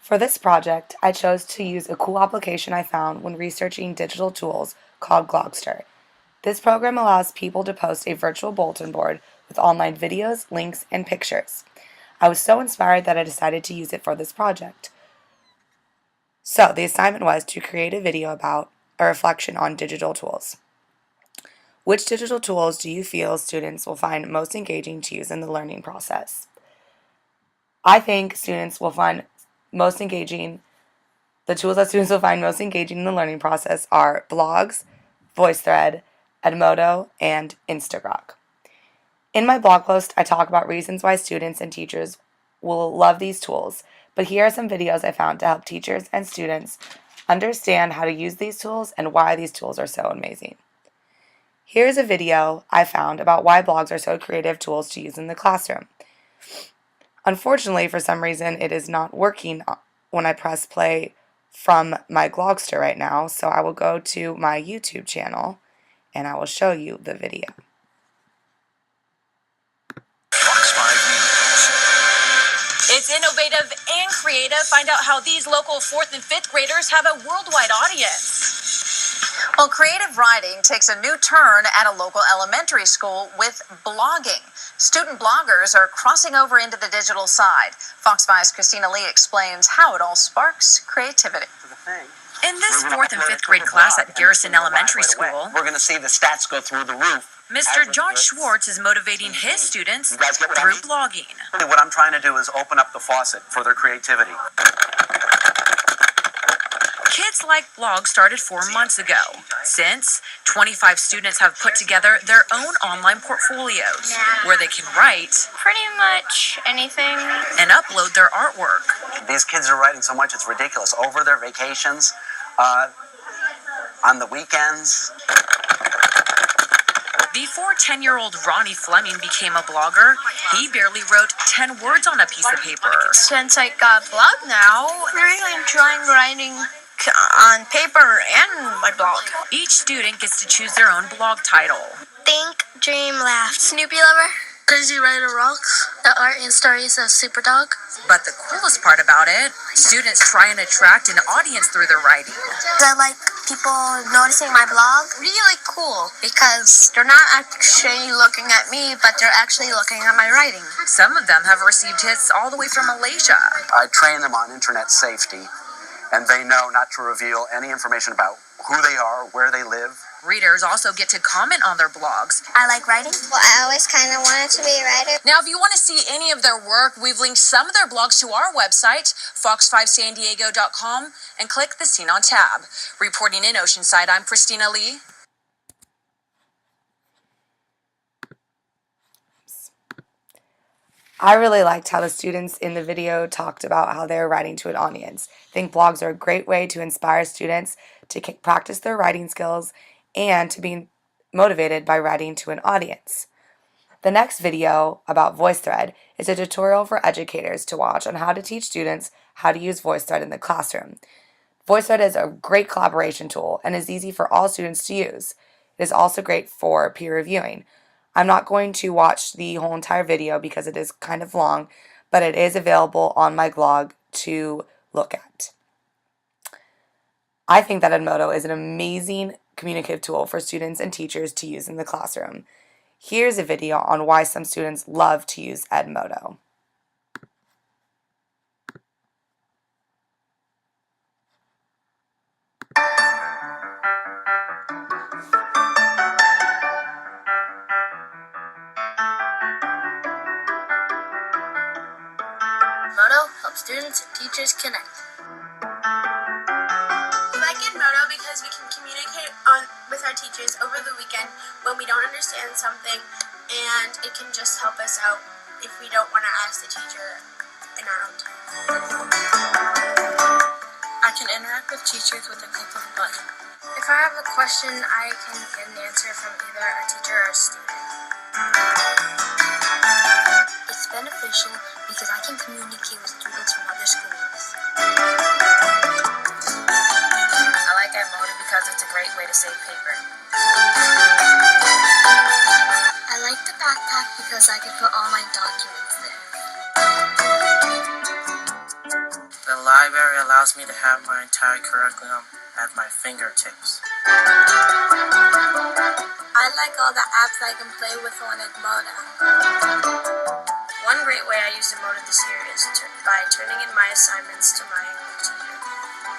For this project, I chose to use a cool application I found when researching digital tools called Glogster. This program allows people to post a virtual bulletin board with online videos, links, and pictures. I was so inspired that I decided to use it for this project. So, the assignment was to create a video about a reflection on digital tools. Which digital tools do you feel students will find most engaging to use in the learning process? I think students will find most engaging, the tools that students will find most engaging in the learning process are blogs, VoiceThread, Edmodo, and Instagrok. In my blog post, I talk about reasons why students and teachers will love these tools, but here are some videos I found to help teachers and students understand how to use these tools and why these tools are so amazing. Here's a video I found about why blogs are so creative tools to use in the classroom. Unfortunately, for some reason, it is not working when I press play from my Glogster right now, so I will go to my YouTube channel and I will show you the video. Fox 5 News. It's innovative and creative. Find out how these local 4th and 5th graders have a worldwide audience. Well, creative writing takes a new turn at a local elementary school with blogging. Student bloggers are crossing over into the digital side. Fox 5's Christina Lee explains how it all sparks creativity. In this 4th and 5th grade class at Garrison Elementary School, We're going to see the stats go through the roof. Mr. Josh Schwartz is motivating his students through blogging. What I'm trying to do is open up the faucet for their creativity. Kids Like Blog started 4 months ago. Since, 25 students have put together their own online portfolios where they can write Pretty much anything. and upload their artwork. These kids are writing so much, it's ridiculous. Over their vacations, on the weekends. Before 10-year-old Ronnie Fleming became a blogger, he barely wrote 10 words on a piece of paper. Since I got a blog now, I'm really enjoying writing on paper and my blog. Each student gets to choose their own blog title. Think, dream, laugh. Snoopy lover. Crazy Rider Rocks. The art and stories of Superdog. But the coolest part about it, students try and attract an audience through their writing. I like people noticing my blog. Really cool because they're not actually looking at me, but they're actually looking at my writing. Some of them have received hits all the way from Malaysia. I train them on internet safety, and they know not to reveal any information about who they are, where they live. Readers also get to comment on their blogs. I like writing. Well, I always kind of wanted to be a writer. Now, if you want to see any of their work, we've linked some of their blogs to our website, fox5sandiego.com, and click the Scene On tab. Reporting in Oceanside, I'm Christina Lee. I really liked how the students in the video talked about how they're writing to an audience. I think blogs are a great way to inspire students to practice their writing skills and to be motivated by writing to an audience. The next video about VoiceThread is a tutorial for educators to watch on how to teach students how to use VoiceThread in the classroom. VoiceThread is a great collaboration tool and is easy for all students to use. It is also great for peer reviewing. I'm not going to watch the whole entire video because it is kind of long, but it is available on my blog to look at. I think that Edmodo is an amazing communicative tool for students and teachers to use in the classroom. Here's a video on why some students love to use Edmodo. Edmodo helps students and teachers connect. We like Edmodo because we can communicate with our teachers over the weekend when we don't understand something, and it can just help us out if we don't want to ask the teacher in our own time. I can interact with teachers with a click of a button. If I have a question, I can get an answer from either a teacher or a student. It's beneficial because I can communicate with students from other schools. I like Edmodo because it's a great way to save paper. I like the backpack because I can put all my documents there. The library library allows me to have my entire curriculum at my fingertips. I like all the apps I can play with on Edmodo. One great way I used Edmodo this year is by turning in my assignments to my English teacher.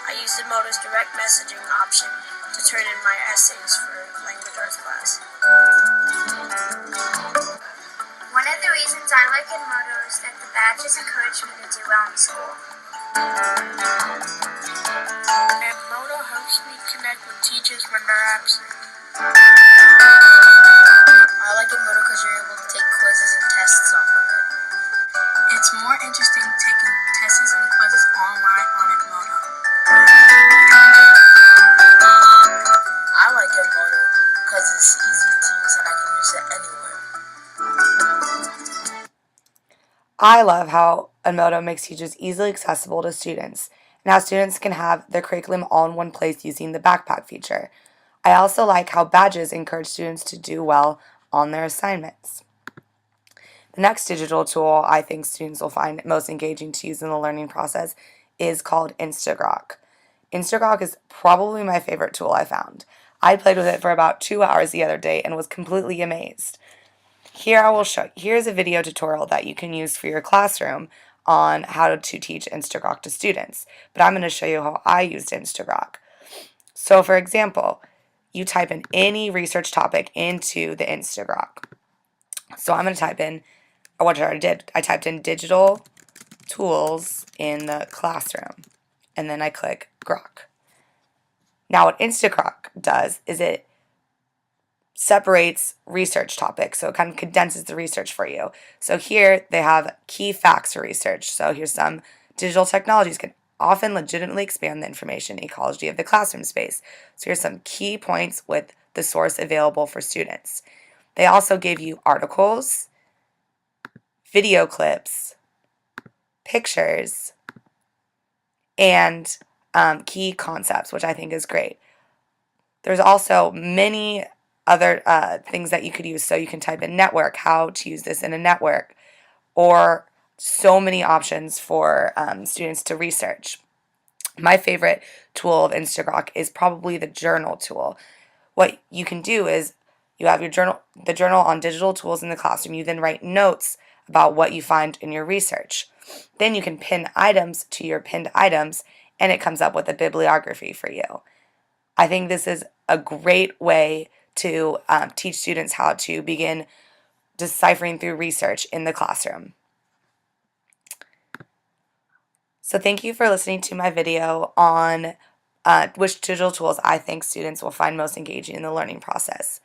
I used Edmodo's direct messaging option to turn in my essays for language arts class. One of the reasons I like Edmodo is that the badges encourage me to do well in school. Edmodo helps me connect with teachers when they're absent. I like Edmodo because you're able to take quizzes and tests off of it. It's more interesting taking tests and quizzes online on Edmodo. I like Edmodo because it's easy to use and I can use it anywhere. I love how Edmodo makes teachers easily accessible to students, and how students can have their curriculum all in one place using the backpack feature. I also like how badges encourage students to do well on their assignments. The next digital tool I think students will find most engaging to use in the learning process is called Instagrok. Instagrok is probably my favorite tool I found. I played with it for about 2 hours the other day and was completely amazed. Here's a video tutorial that you can use for your classroom on how to teach Instagrok to students, but I'm going to show you how I used Instagrok. So for example, you type in any research topic into the Instagrok. So I'm going to type in, or what I already did, I typed in digital tools in the classroom, and then I click Grok. Now what Instagrok does is it separates research topics, so it kind of condenses the research for you. So here they have key facts for research. So here's some digital technologies can often legitimately expand the information ecology of the classroom space. So here's some key points with the source available for students. They also give you articles, video clips, pictures, and key concepts, which I think is great. There's also many other things that you could use. So you can type in network, how to use this in a network, or so many options for students to research. My favorite tool of Instagrok is probably the journal tool. What you can do is you have your the journal on digital tools in the classroom. You then write notes about what you find in your research. Then you can pin items to your pinned items, and it comes up with a bibliography for you. I think this is a great way to teach students how to begin deciphering through research in the classroom. So thank you for listening to my video on which digital tools I think students will find most engaging in the learning process.